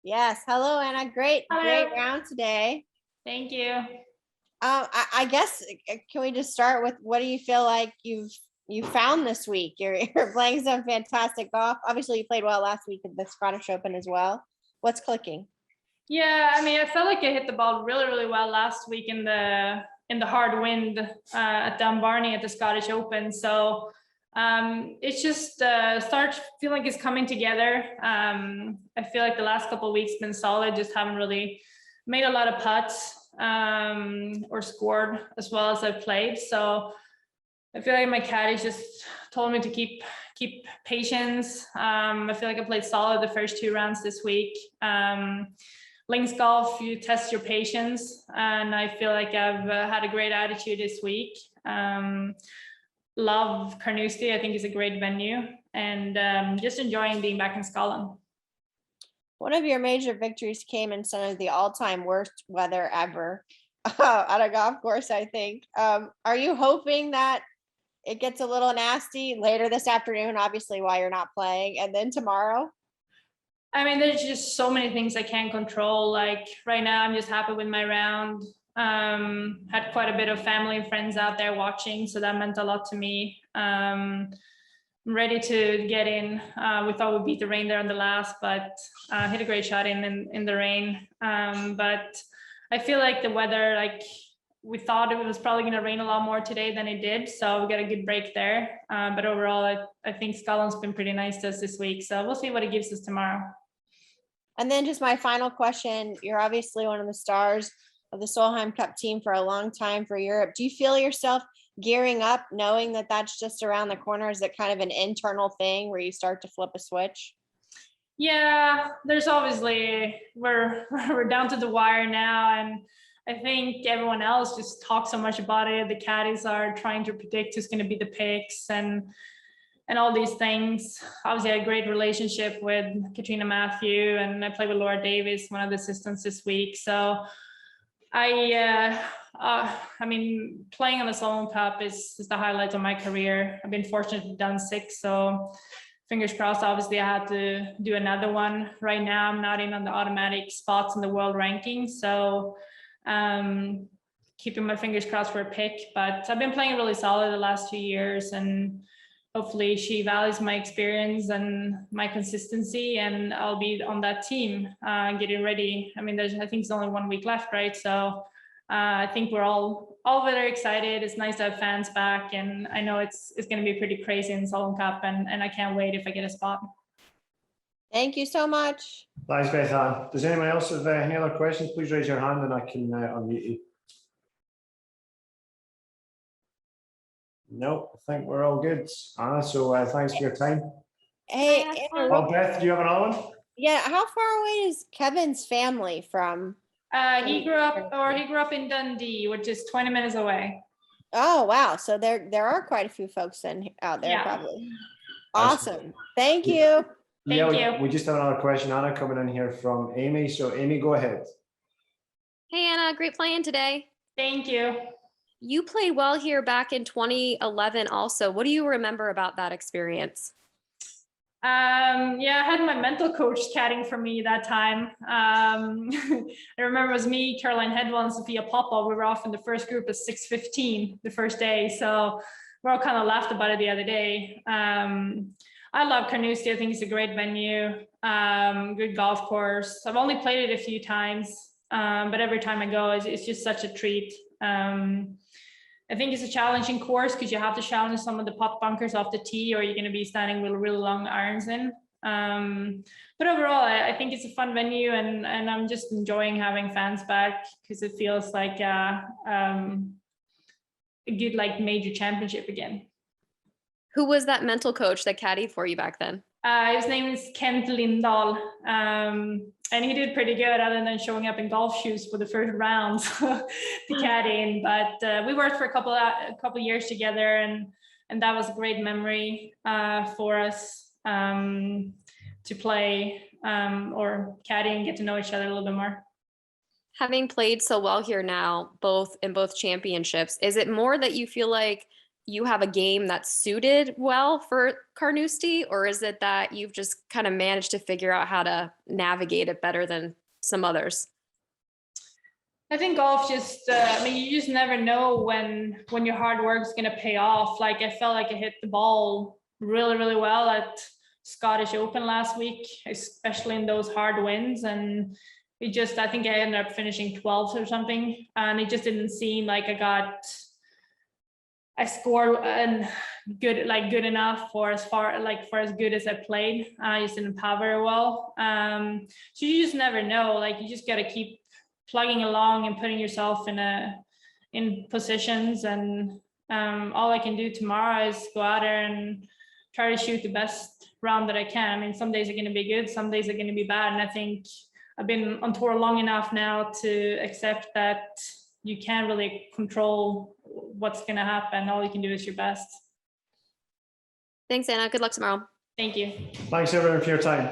Yes. Hello, Anna. Great Hello. round today. Thank you. I guess can we just start with what do you feel like you found this week? You're playing some fantastic golf. Obviously, you played well last week at the Scottish Open as well. What's clicking? Yeah, I mean, I felt like I hit the ball really, really well last week in the hard wind at Dunbarney at the Scottish Open. So it's just starts feeling like it's coming together. I feel like the last couple of weeks been solid. Just haven't really made a lot of putts or scored as well as I've played. So I feel like my caddy just told me to keep patience. I feel like I played solid the first two rounds this week. Links golf, you test your patience, and I feel like I've had a great attitude this week. Love Carnoustie, I think is a great venue, and just enjoying being back in Scotland. One of your major victories came in some of the all-time worst weather ever at a golf course, I think. Are you hoping that it gets a little nasty later this afternoon, obviously, while you're not playing, and then tomorrow? I mean, there's just so many things I can't control. Like right now, I'm just happy with my round. Had quite a bit of family and friends out there watching, so that meant a lot to me. I'm ready to get in. We thought we'd beat the rain there on the last, but hit a great shot in the rain. But I feel like the weather, like we thought it was probably going to rain a lot more today than it did, so we got a good break there. But overall, I think Scotland's been pretty nice to us this week, so we'll see what it gives us tomorrow. And then just my final question, you're obviously one of the stars of the Solheim Cup team for a long time for Europe. Do you feel yourself gearing up, knowing that that's just around the corner? Is it kind of an internal thing where you start to flip a switch? Yeah, there's obviously, we're down to the wire now, and I think everyone else just talks so much about it. The caddies are trying to predict who's going to be the picks and all these things. Obviously, I had a great relationship with Katrina Matthew, and I played with Laura Davis, one of the assistants this week. So I mean, playing on the Solheim Cup is the highlight of my career. I've been fortunate to have done 6, so fingers crossed. Obviously, I had to do another one. Right now, I'm not in on the automatic spots in the world ranking, so keeping my fingers crossed for a pick. But I've been playing really solid the last 2 years, and hopefully she values my experience and my consistency, and I'll be on that team getting ready. I mean, I think it's only 1 week left, right? So I think we're all very excited. It's nice to have fans back, and I know it's going to be pretty crazy in Solheim Cup, and I can't wait if I get a spot. Thank you so much. Thanks, Beth Ann. Does anyone else have any other questions? Please raise your hand and I can unmute you. No, I think we're all good, Anna. So thanks for your time. Hey, Oh, Beth, do you have another one? yeah, how far away is Kevin's family from? He grew up in Dundee, which is 20 minutes away. Oh, wow. So there are quite a few folks out there, Yeah. probably. Awesome. Thank you. Thank you. We just have another question, Anna, coming in here from Amy. So Amy, go ahead. Hey, Anna, great playing today. Thank you. You played well here back in 2011 also. What do you remember about that experience? Yeah, I had my mental coach caddying for me that time. I remember it was me, Caroline Hedwell, and Sophia Popov. We were off in the first group at 6:15 the first day. So we all kind of laughed about it the other day. I love Carnoustie. I think it's a great venue, good golf course. I've only played it a few times, but every time I go, it's just such a treat. I think it's a challenging course because you have to challenge some of the putt bunkers off the tee, or you're going to be standing with really long irons in. But overall, I think it's a fun venue, and I'm just enjoying having fans back because it feels like a good major championship again. Who was that mental coach that caddied for you back then? His name is Kent Lindahl, and he did pretty good other than showing up in golf shoes for the first round to caddying. But we worked for a couple years together, and that was a great memory for us to play or caddy and get to know each other a little bit more. Having played so well here now, in both championships, is it more that you feel like you have a game that's suited well for Carnoustie, or is it that you've just kind of managed to figure out how to navigate it better than some others? I think golf just, I mean, you just never know when your hard work is going to pay off. Like I felt like I hit the ball really, really well at Scottish Open last week, especially in those hard winds. And it just, I think I ended up finishing 12th or something. And it just didn't seem like I scored and good enough for as good as I played. I just didn't power very well. So you just never know. Like you just got to keep plugging along and putting yourself in positions. And all I can do tomorrow is go out there and try to shoot the best round that I can. I mean, some days are going to be good, some days are going to be bad. And I think I've been on tour long enough now to accept that you can't really control what's going to happen. All you can do is your best. Thanks, Anna. Good luck tomorrow. Thank you. Thanks everyone for your time.